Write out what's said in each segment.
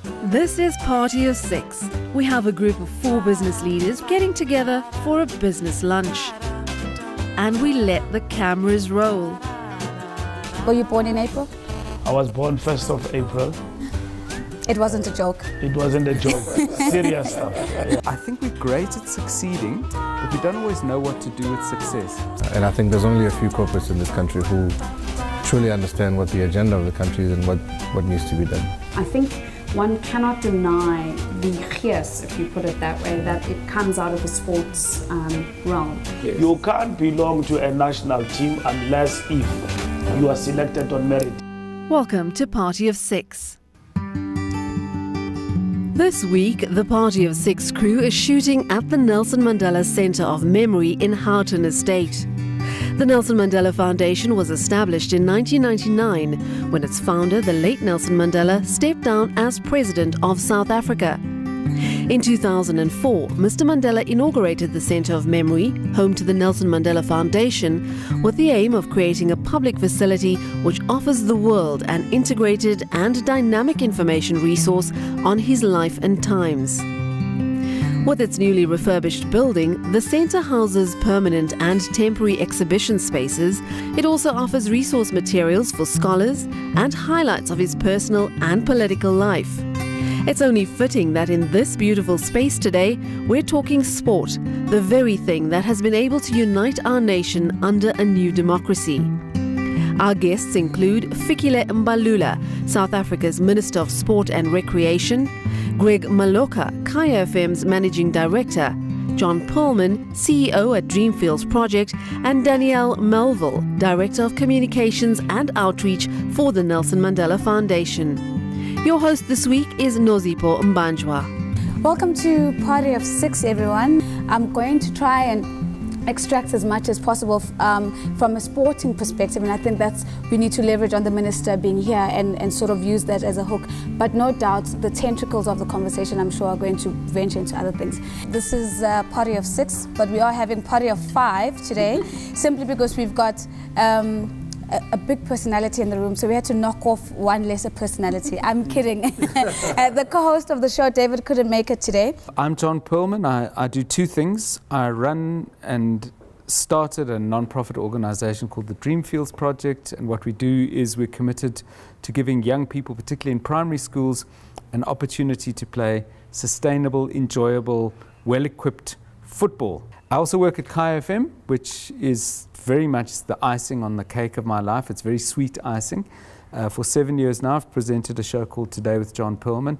This is Party of Six. We have a group of 4 business leaders getting together for a business lunch. And we let the cameras roll. Were you born in April? I was born 1st of April. It wasn't a joke. It wasn't a joke. Serious stuff. Yeah. I think we're great at succeeding, but we don't always know what to do with success. And I think there's only a few corporates in this country who truly understand what the agenda of the country is and what needs to be done. I think one cannot deny the gees, if you put it that way, that it comes out of the sports realm. You can't belong to a national team unless if you are selected on merit. Welcome to Party of Six. This week, the Party of Six crew is shooting at the Nelson Mandela Centre of Memory in Houghton Estate. The Nelson Mandela Foundation was established in 1999 when its founder, the late Nelson Mandela, stepped down as President of South Africa. In 2004, Mr. Mandela inaugurated the Centre of Memory, home to the Nelson Mandela Foundation, with the aim of creating a public facility which offers the world an integrated and dynamic information resource on his life and times. With its newly refurbished building, the centre houses permanent and temporary exhibition spaces. It also offers resource materials for scholars and highlights of his personal and political life. It's only fitting that in this beautiful space today, we're talking sport, the very thing that has been able to unite our nation under a new democracy. Our guests include Fikile Mbalula, South Africa's Minister of Sport and Recreation, Greg Maloka, Kaya FM's Managing Director, John Perlman, CEO at Dreamfields Project, and Danielle Melville, Director of Communications and Outreach for the Nelson Mandela Foundation. Your host this week is Nozipho Mbanjwa. Welcome to Party of Six, everyone. I'm going to try and extract as much as possible from a sporting perspective, and I think that's we need to leverage on the minister being here and sort of use that as a hook. But no doubt the tentacles of the conversation, I'm sure, are going to venture into other things. This is Party of Six, but we are having Party of Five today, simply because we've got a big personality in the room, so we had to knock off one lesser personality. I'm kidding. The co-host of the show, David, couldn't make it today. I'm John Perlman. I do 2 things. I run and started a non-profit organization called the Dreamfields Project, and what we do is we're committed to giving young people, particularly in primary schools, an opportunity to play sustainable, enjoyable, well-equipped football. I also work at Kaya FM, which is very much the icing on the cake of my life. It's very sweet icing. For 7 years now, I've presented a show called Today with John Perlman.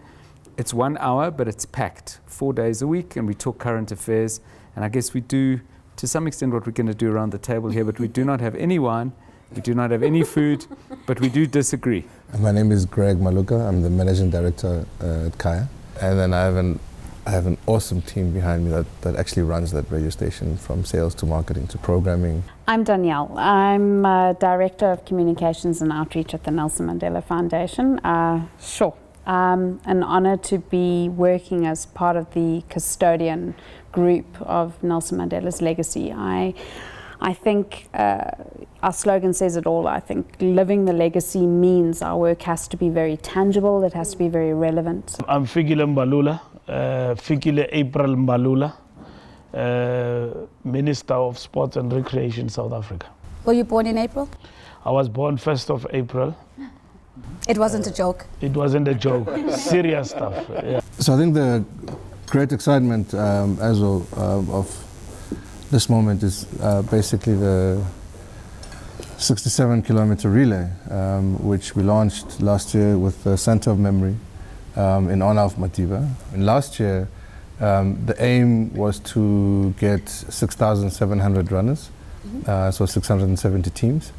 It's 1 hour, but it's packed 4 days a week, and we talk current affairs. And I guess we do, to some extent, what we're going to do around the table here, but we do not have any wine, we do not have any food, but we do disagree. My name is Greg Maloka. I'm the Managing Director at Kaya. And then I have an awesome team behind me that actually runs that radio station, from sales to marketing to programming. I'm Danielle. I'm Director of Communications and Outreach at the Nelson Mandela Foundation. An honor to be working as part of the custodian group of Nelson Mandela's legacy. I think our slogan says it all. I think living the legacy means our work has to be very tangible, it has to be very relevant. I'm Fikile Mbalula, Fikile Mbalula, Minister of Sports and Recreation, South Africa. Were you born in April? I was born 1st of April. It wasn't a joke. It wasn't a joke. Serious stuff. Yeah. So I think the great excitement as well of this moment is basically the 67-kilometer relay, which we launched last year with the Centre of Memory in honor of Madiba. And last year, the aim was to get 6,700 runners, so 670 teams,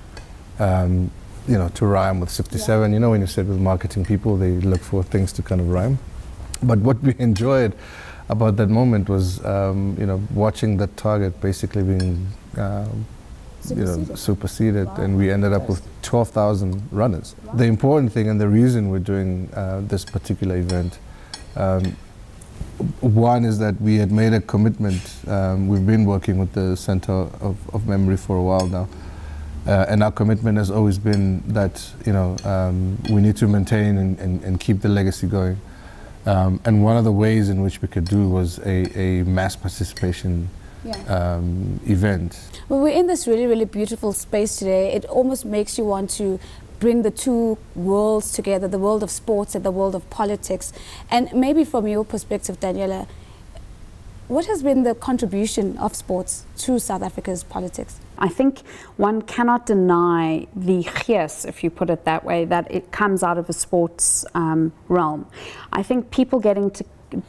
to rhyme with 67. You know, when you said with marketing people, they look for things to kind of rhyme. But what we enjoyed about that moment was, watching that target basically being, superseded, and we ended up with 12,000 runners. The important thing and the reason we're doing this particular event, one is that we had made a commitment. We've been working with the Centre of Memory for a while now, and our commitment has always been that we need to maintain and keep the legacy going. And one of the ways in which we could do was a mass participation event. Well, we're in this really, really beautiful space today. It almost makes you want to bring the two worlds together, the world of sports and the world of politics. And maybe from your perspective, Daniela, what has been the contribution of sports to South Africa's politics? I think one cannot deny the gees, if you put it that way, that it comes out of a sports realm. I think people getting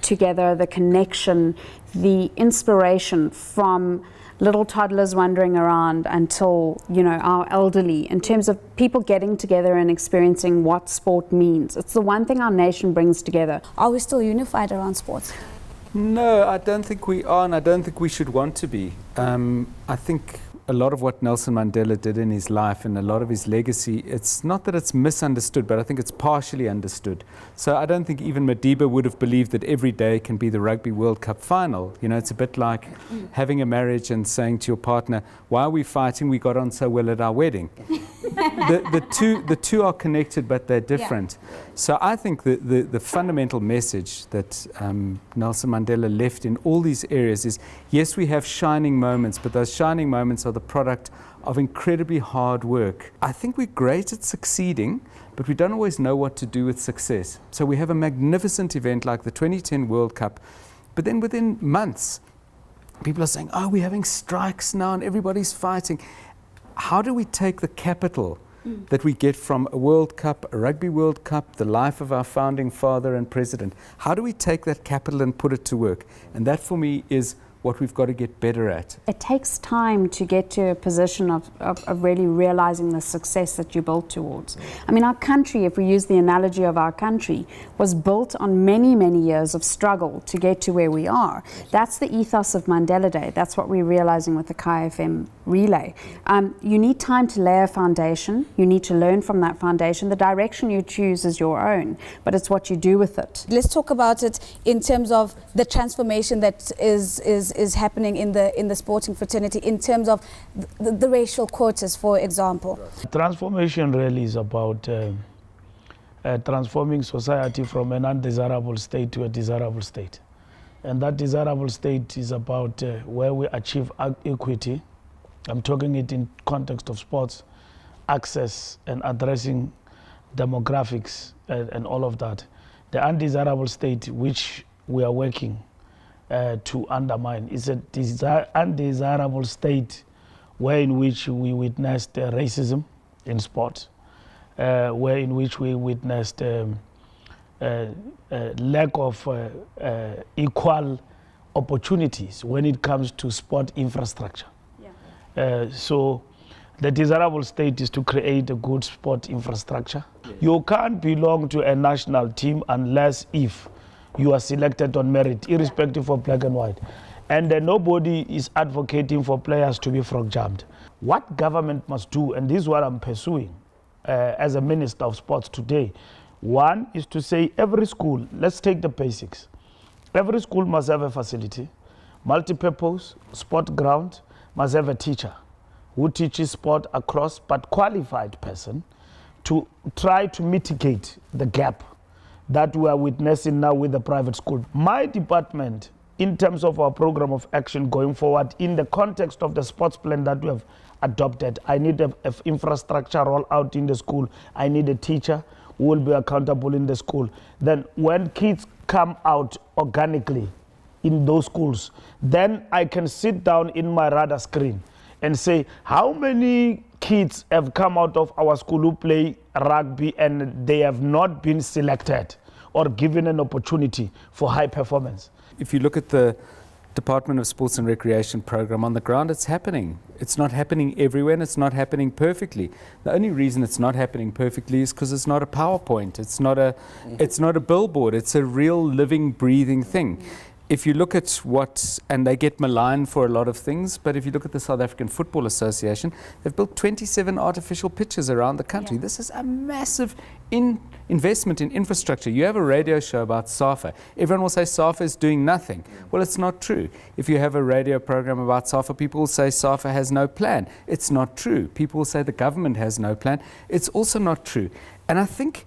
together, the connection, the inspiration from little toddlers wandering around until, you know, our elderly, in terms of people getting together and experiencing what sport means. It's the one thing our nation brings together. Are we still unified around sports? No, I don't think we are, and I don't think we should want to be. I think a lot of what Nelson Mandela did in his life and a lot of his legacy, it's not that it's misunderstood, but I think it's partially understood. So I don't think even Madiba would have believed that every day can be the Rugby World Cup final. You know, it's a bit like having a marriage and saying to your partner, why are we fighting? We got on so well at our wedding. The two are connected, but they're different. Yeah. So I think the fundamental message that Nelson Mandela left in all these areas is, yes, we have shining moments, but those shining moments are the product of incredibly hard work. I think we're great at succeeding, but we don't always know what to do with success. So we have a magnificent event like the 2010 World Cup, but then within months, people are saying, oh, we're having strikes now and everybody's fighting. How do we take the capital that we get from a World Cup, a Rugby World Cup, the life of our founding father and president? How do we take that capital and put it to work? And that for me is what we've got to get better at. It takes time to get to a position of really realizing the success that you built towards. I mean, our country, if we use the analogy of our country, was built on many, many years of struggle to get to where we are. That's the ethos of Mandela Day. That's what we're realizing with the KFM relay. You need time to lay a foundation. You need to learn from that foundation. The direction you choose is your own, but it's what you do with it. Let's talk about it in terms of the transformation that is happening in the sporting fraternity, in terms of the racial quotas, for example. Transformation really is about transforming society from an undesirable state to a desirable state. And that desirable state is about where we achieve equity. I'm talking it in context of sports, access and addressing demographics and all of that. The undesirable state which we are working to undermine is a undesirable state where in which we witnessed racism in sport, where in which we witnessed lack of equal opportunities when it comes to sport infrastructure. So the desirable state is to create a good sport infrastructure. Yes. You can't belong to a national team unless if you are selected on merit, irrespective of black and white. And nobody is advocating for players to be frog jumped. What government must do, and this is what I'm pursuing as a Minister of Sports today, one is to say every school, let's take the basics. Every school must have a facility, multi-purpose, sport ground, must have a teacher who teaches sport across, but qualified person to try to mitigate the gap that we are witnessing now with the private school. My department, in terms of our program of action going forward, in the context of the sports plan that we have adopted, I need an infrastructure roll out in the school. I need a teacher who will be accountable in the school. Then when kids come out organically in those schools, then I can sit down in my radar screen and say, how many kids have come out of our school who play rugby and they have not been selected or given an opportunity for high performance? If you look at the Department of Sports and Recreation program on the ground, it's happening. It's not happening everywhere and it's not happening perfectly. The only reason it's not happening perfectly is because it's not a PowerPoint. It's not a billboard. It's a real living, breathing thing. If you look at what, and they get maligned for a lot of things, but if you look at the South African Football Association, they've built 27 artificial pitches around the country. Yeah. This is a massive investment in infrastructure. You have a radio show about SAFA. Everyone will say SAFA is doing nothing. Well, it's not true. If you have a radio program about SAFA, people will say SAFA has no plan. It's not true. People will say the government has no plan. It's also not true. And I think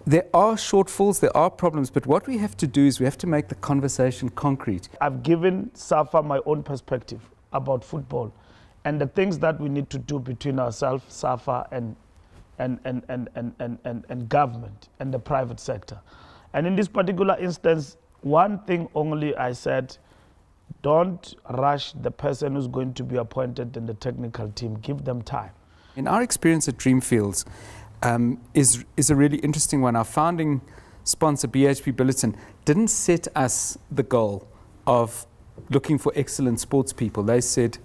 there are shortfalls, there are problems, but what we have to do is we have to make the conversation concrete. I've given SAFA my own perspective about football and the things that we need to do between ourselves, SAFA, and government and the private sector. And in this particular instance, one thing only I said, don't rush the person who's going to be appointed in the technical team. Give them time. In our experience at Dreamfields is a really interesting one. Our founding sponsor, BHP Billiton, didn't set us the goal of looking for excellent sports people. They said,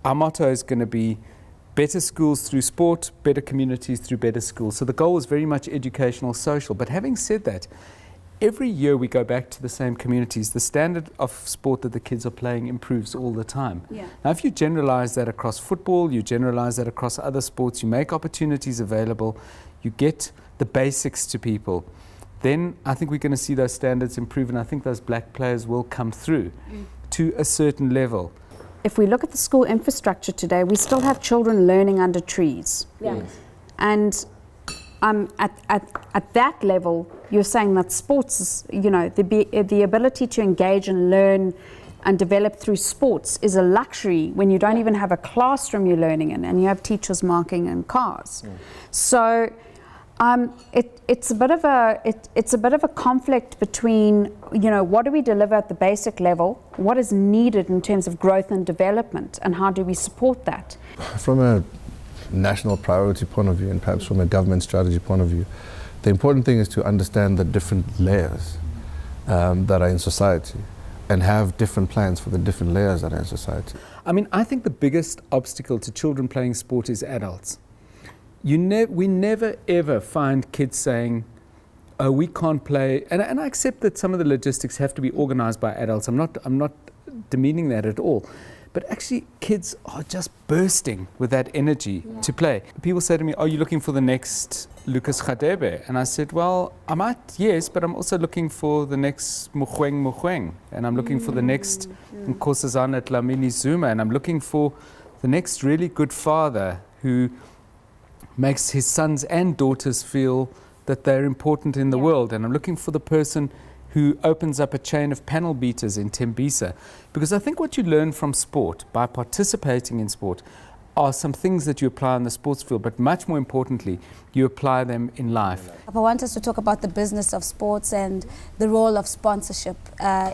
our motto is going to be better schools through sport, better communities through better schools. So the goal was very much educational, social. But having said that, every year we go back to the same communities. The standard of sport that the kids are playing improves all the time. Yeah. Now, if you generalize that across football, you generalize that across other sports, you make opportunities available, you get the basics to people, then I think we're going to see those standards improve, and I think those black players will come through to a certain level. If we look at the school infrastructure today, we still have children learning under trees. Yeah. And at that level, you're saying that sports is, the ability to engage and learn and develop through sports is a luxury when you don't even have a classroom you're learning in, and you have teachers marking in cars. So it's a bit of a conflict between, what do we deliver at the basic level, what is needed in terms of growth and development, and how do we support that? From a national priority point of view, and perhaps from a government strategy point of view, the important thing is to understand the different layers that are in society and have different plans for the different layers that are in society. I mean, I think the biggest obstacle to children playing sport is adults. We never ever find kids saying, oh, we can't play, and I accept that some of the logistics have to be organized by adults. I'm not demeaning that at all. But actually, kids are just bursting with that energy to play. People say to me, are you looking for the next Lucas Radebe? And I said, well, I might, yes, but I'm also looking for the next Mogoeng. And I'm looking for the next Nkosazana Dlamini Zuma. And I'm looking for the next really good father who makes his sons and daughters feel that they're important in the world. And I'm looking for the person who opens up a chain of panel beaters in Tembisa. Because I think what you learn from sport, by participating in sport, are some things that you apply in the sports field, but much more importantly, you apply them in life. I want us to talk about the business of sports and the role of sponsorship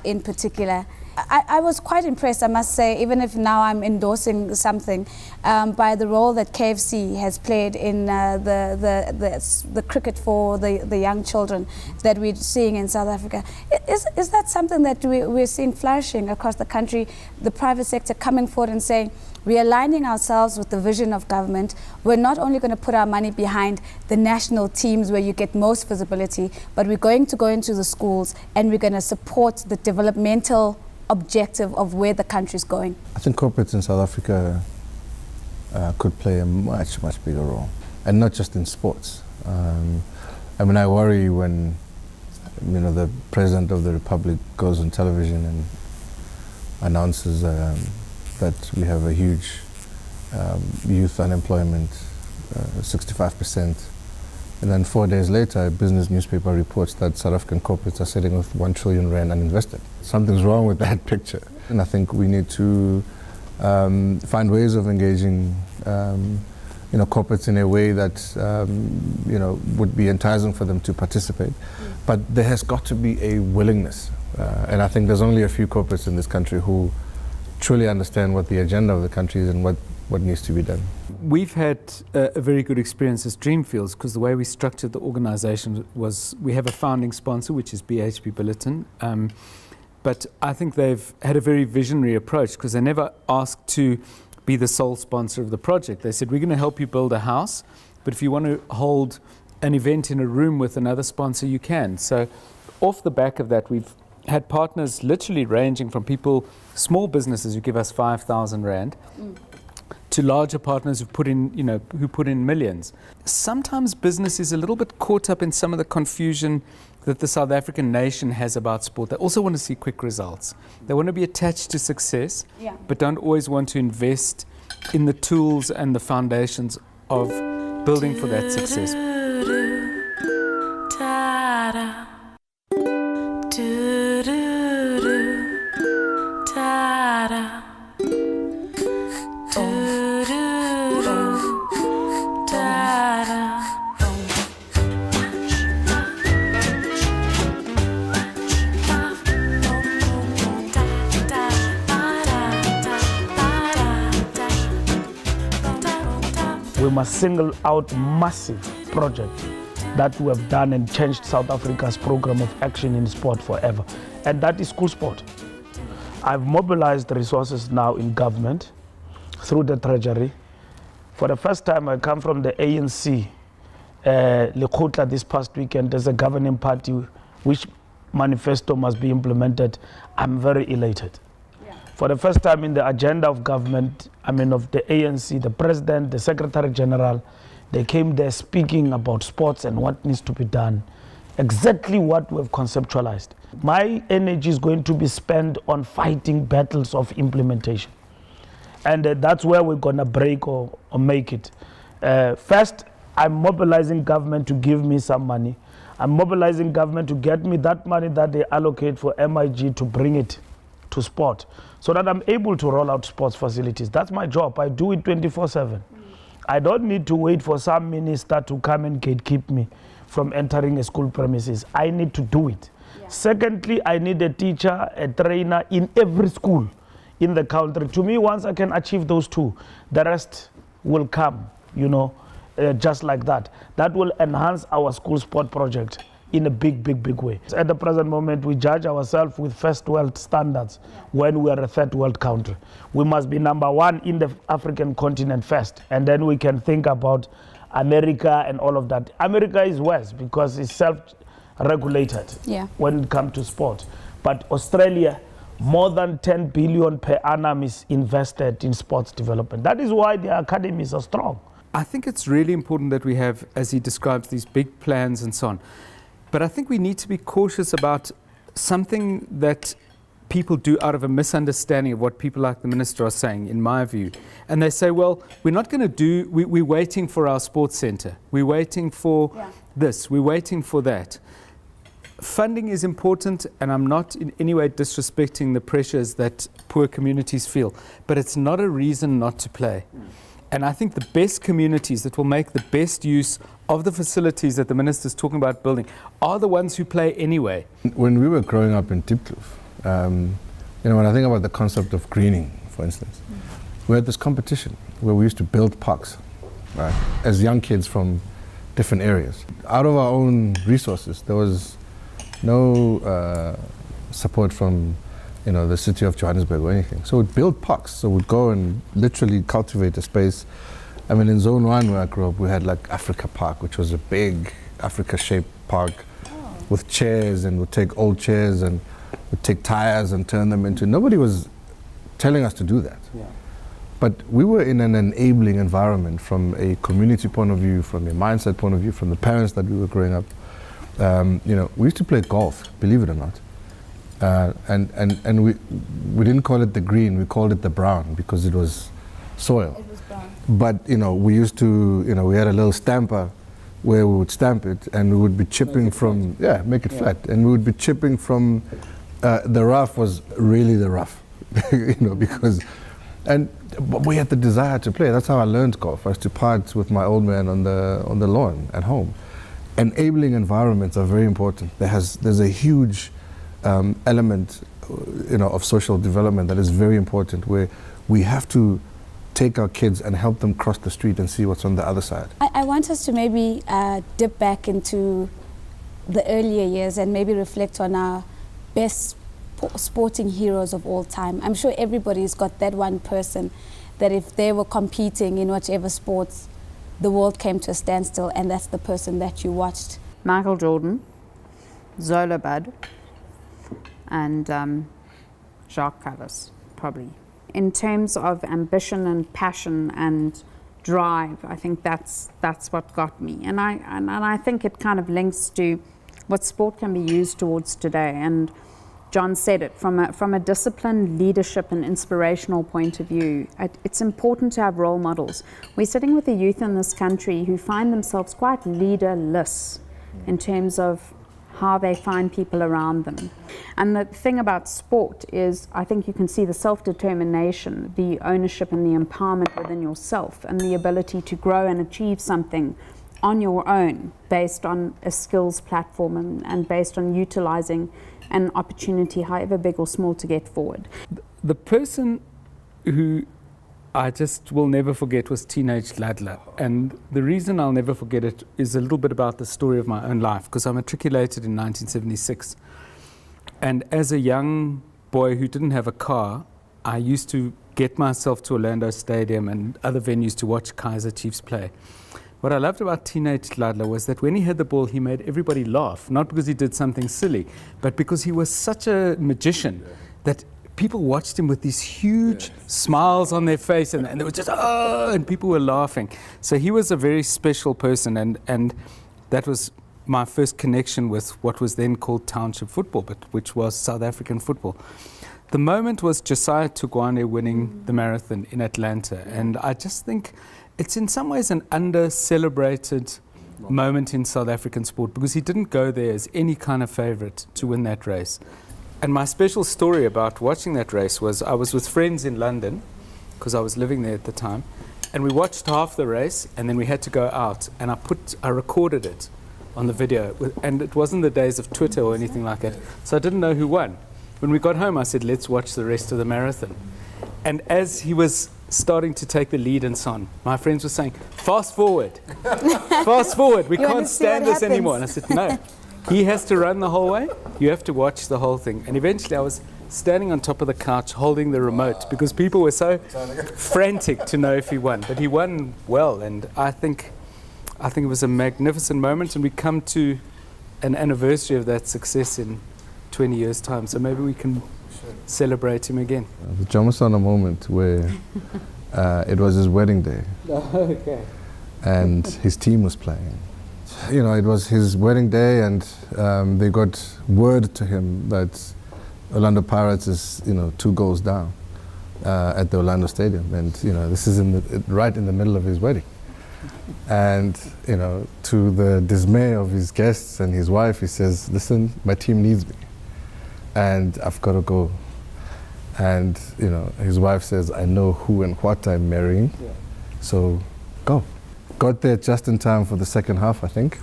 in particular. I was quite impressed, I must say, even if now I'm endorsing something, by the role that KFC has played in the cricket for the young children that we're seeing in South Africa. Is that something that we're seeing flourishing across the country, the private sector coming forward and saying, we're aligning ourselves with the vision of government. We're not only going to put our money behind the national teams where you get most visibility, but we're going to go into the schools and we're going to support the developmental objective of where the country is going. I think corporates in South Africa could play a much, much bigger role, and not just in sports. I mean, I worry when the President of the Republic goes on television and announces that we have a huge youth unemployment, 65%. And then 4 days later, a business newspaper reports that South African corporates are sitting with 1 trillion rand uninvested. Something's wrong with that picture. And I think we need to find ways of engaging corporates in a way that would be enticing for them to participate. But there has got to be a willingness. And I think there's only a few corporates in this country who truly understand what the agenda of the country is and what needs to be done. We've had a very good experience as Dreamfields, because the way we structured the organization was we have a founding sponsor, which is BHP Billiton. But I think they've had a very visionary approach, because they never asked to be the sole sponsor of the project. They said, we're going to help you build a house, but if you want to hold an event in a room with another sponsor, you can. So off the back of that, we've had partners literally ranging from people, small businesses who give us 5,000 Rand, to larger partners who put in millions. Sometimes business is a little bit caught up in some of the confusion that the South African nation has about sport. They also want to see quick results. They want to be attached to success, but don't always want to invest in the tools and the foundations of building for that success. we must single out massive projects that we have done and changed South Africa's program of action in sport forever. And that is school sport. I've mobilized resources now in government through the treasury. For the first time, I come from the ANC, Lekgotla this past weekend. There's a governing party which manifesto must be implemented. I'm very elated. Yeah. For the first time in the agenda of government, of the ANC, the president, the secretary general, they came there speaking about sports and what needs to be done. Exactly what we've conceptualized. My energy is going to be spent on fighting battles of implementation. And that's where we're going to break or make it. First, I'm mobilizing government to give me some money. I'm mobilizing government to get me that money that they allocate for MIG to bring it to sport so that I'm able to roll out sports facilities. That's my job. I do it 24/7. I don't need to wait for some minister to come and gatekeep me from entering a school premises. I need to do it. Yeah. Secondly, I need a teacher, a trainer in every school in the country. To me, once I can achieve those two, the rest will come, just like that. That will enhance our school sport project in a big way. At the present moment, we judge ourselves with first world standards when we are a third world country. We must be number one in the African continent first, and then we can think about America and all of that. America is worse because it's self-regulated when it comes to sport. But Australia, more than 10 billion per annum is invested in sports development. That is why the academies are strong. I think it's really important that we have, as he describes, these big plans and so on. But I think we need to be cautious about something that people do out of a misunderstanding of what people like the minister are saying, in my view. And they say, well, we're not going to do, we're waiting for our sports centre. We're waiting for this. We're waiting for that. Funding is important, and I'm not in any way disrespecting the pressures that poor communities feel. But it's not a reason not to play. And I think the best communities that will make the best use of the facilities that the minister is talking about building are the ones who play anyway. When we were growing up in Diepkloof, when I think about the concept of greening, for instance, we had this competition where we used to build parks, right, as young kids from different areas. Out of our own resources, there was no support from the city of Johannesburg or anything. So we'd build parks. So we'd go and literally cultivate a space. In Zone 1 where I grew up, we had like Africa Park, which was a big Africa-shaped park with chairs, and we'd take old chairs and we'd take tires and turn them into... Nobody was telling us to do that. Yeah. But we were in an enabling environment from a community point of view, from a mindset point of view, from the parents that we were growing up. We used to play golf, believe it or not. And we didn't call it the green, we called it the brown because it was soil. It was brown. But we used to, we had a little stamper where we would stamp it, and we would be chipping from, make it flat. And we would be chipping from, the rough was really the rough, but we had the desire to play. That's how I learned golf. I used to part with my old man on the lawn at home. Enabling environments are very important. There's a huge element, of social development that is very important, where we have to take our kids and help them cross the street and see what's on the other side. I want us to maybe dip back into the earlier years and maybe reflect on our best sporting heroes of all time. I'm sure everybody's got that one person that if they were competing in whichever sports, the world came to a standstill, and that's the person that you watched. Michael Jordan, Zola Bud, and Jacques Callis, probably. In terms of ambition and passion and drive, I think that's what got me. And I think it kind of links to what sport can be used towards today. And John said it, from a discipline, leadership and inspirational point of view, it's important to have role models. We're sitting with the youth in this country who find themselves quite leaderless in terms of how they find people around them. And the thing about sport is, I think you can see the self-determination, the ownership and the empowerment within yourself, and the ability to grow and achieve something on your own based on a skills platform and based on utilizing an opportunity, however big or small, to get forward. The person who I just will never forget was Teenage Ladler. And the reason I'll never forget it is a little bit about the story of my own life, because I matriculated in 1976. And as a young boy who didn't have a car, I used to get myself to Orlando Stadium and other venues to watch Kaizer Chiefs play. What I loved about Teenage Ladler was that when he had the ball, he made everybody laugh, not because he did something silly, but because he was such a magician that people watched him with these huge smiles on their face, and they were just, oh, and people were laughing. So he was a very special person, and that was my first connection with what was then called township football, but which was South African football. The moment was Josiah Tugwane winning the marathon in Atlanta, and I just think it's in some ways an under-celebrated moment in South African sport, because he didn't go there as any kind of favorite to win that race. And my special story about watching that race was I was with friends in London, because I was living there at the time, and we watched half the race, and then we had to go out, and I recorded it on the video, and it wasn't the days of Twitter or anything like that, so I didn't know who won. When we got home, I said, let's watch the rest of the marathon. And as he was starting to take the lead and so on, my friends were saying, fast forward, fast forward, we can't stand this anymore. And I said, no, he has to run the whole way, you have to watch the whole thing. And eventually I was standing on top of the couch holding the remote because people were so frantic to know if he won. But he won well, and I think it was a magnificent moment, and we come to an anniversary of that success in 20 years' time, so maybe we can celebrate him again. The Jomasana moment where it was his wedding day. Okay. And his team was playing. You know, it was his wedding day, and they got word to him that Orlando Pirates is, 2 goals down at the Orlando Stadium, and this is right in the middle of his wedding. And to the dismay of his guests and his wife, he says, "Listen, my team needs me, and I've got to go." And his wife says, "I know who and what I'm marrying, so go." Got there just in time for the second half, I think.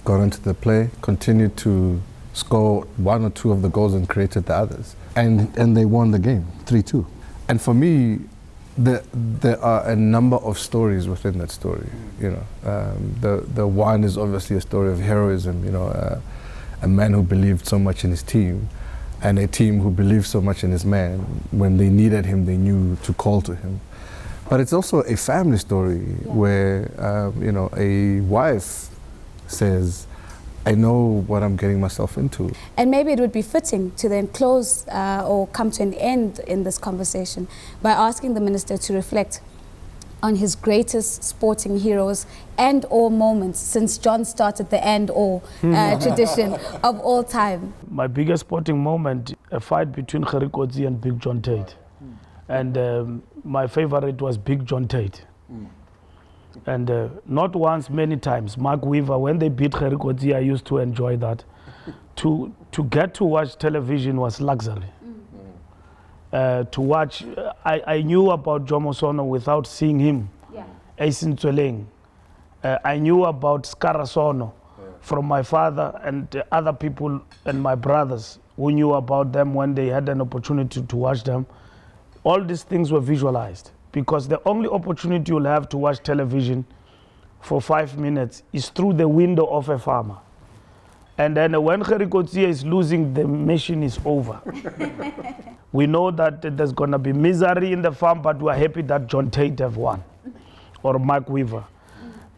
Got into the play, continued to score 1 or 2 of the goals and created the others. And they won the game, 3-2. And for me, there are a number of stories within that story. The one is obviously a story of heroism, a man who believed so much in his team, and a team who believed so much in his man. When they needed him, they knew to call to him. But it's also a family story where, a wife says, "I know what I'm getting myself into." And maybe it would be fitting to then close or come to an end in this conversation by asking the Minister to reflect on his greatest sporting heroes and or moments since John started the and or tradition of all time. My biggest sporting moment, a fight between Gerrie and Big John Tate. And my favorite was Big John Tate. And not once, many times. Mark Weaver, when they beat Gerrie, I used to enjoy that. To get to watch television was luxury. To watch, I knew about Jomo Sono without seeing him. Aisin Tsweleng. I knew about Skara Sono from my father and other people and my brothers who knew about them when they had an opportunity to watch them. All these things were visualized, because the only opportunity you'll have to watch television for 5 minutes is through the window of a farmer. And then when Gerrie is losing, the mission is over. We know that there's going to be misery in the farm, but we're happy that John Tate have won, or Mark Weaver.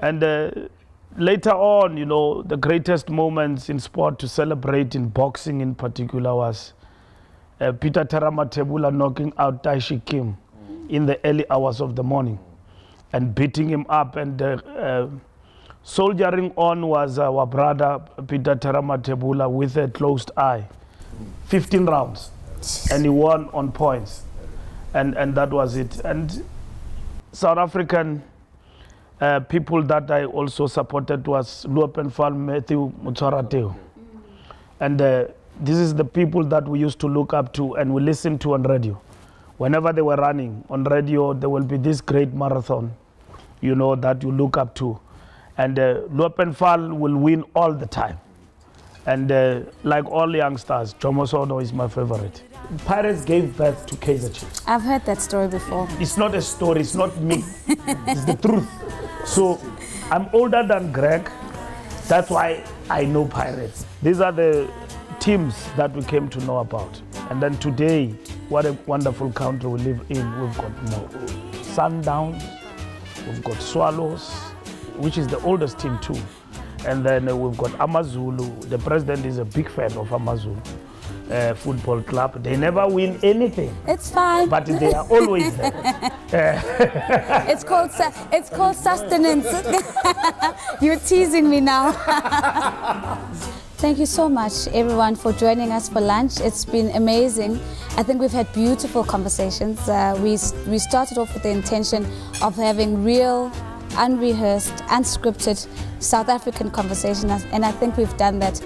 And later on, the greatest moments in sport to celebrate, in boxing in particular, was Peter Teramatebula knocking out Taishi Kim in the early hours of the morning and beating him up. And soldiering on was our brother Peter Teramatebula with a closed eye. 15 rounds. And he won on points. And that was it. And South African people that I also supported was Luopenfal Matthew Mutsarateo. And this is the people that we used to look up to and we listened to on radio. Whenever they were running on radio, there will be this great marathon, that you look up to. And Luopenfal will win all the time. And like all youngsters, Jomo Sono is my favorite. Pirates gave birth to Kaizer Chiefs. I've heard that story before. It's not a story, it's not me, it's the truth. So I'm older than Greg, that's why I know Pirates. These are the teams that we came to know about. And then today, what a wonderful country we live in. We've got Sundowns, we've got Swallows, which is the oldest team too. And then we've got Amazulu. The president is a big fan of Amazulu football club. They never win anything. It's fine. But they are always there. It's called sustenance. You're teasing me now. Thank you so much, everyone, for joining us for lunch. It's been amazing. I think we've had beautiful conversations. We started off with the intention of having real, unrehearsed, unscripted South African conversation, and I think we've done that.